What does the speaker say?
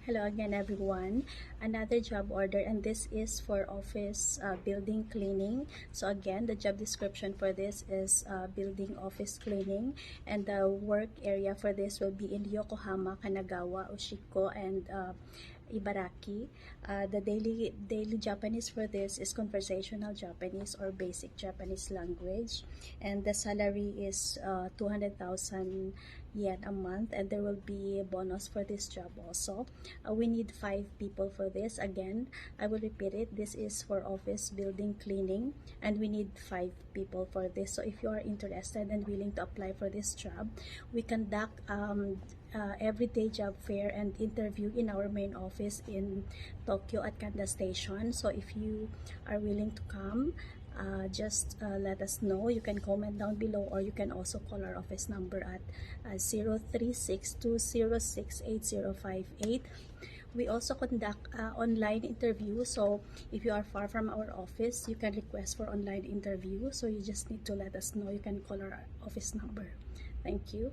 Hello again everyone. Another job order, and this is for office building cleaning. So again, the job description for this is building office cleaning, and the work area for this will be in Yokohama, Kanagawa, Oshiko, and Ibaraki. The daily Japanese for this is conversational Japanese or basic Japanese language, and the salary is 200,000 yen a month, and there will be a bonus for this job also. We need 5 people for this. Again, I will repeat it. This is for office building cleaning, and we need 5 people for this. So if you are interested and willing to apply for this job, we conduct everyday job fair and interview in our main office in Tokyo at Kanda Station. So if you are willing to come, just let us know. You can comment down below, or you can also call our office number at 0362068058. We also conduct online interview, so if you are far from our office, you can request for online interview. So you just need to let us know. You can call our office number. Thank you.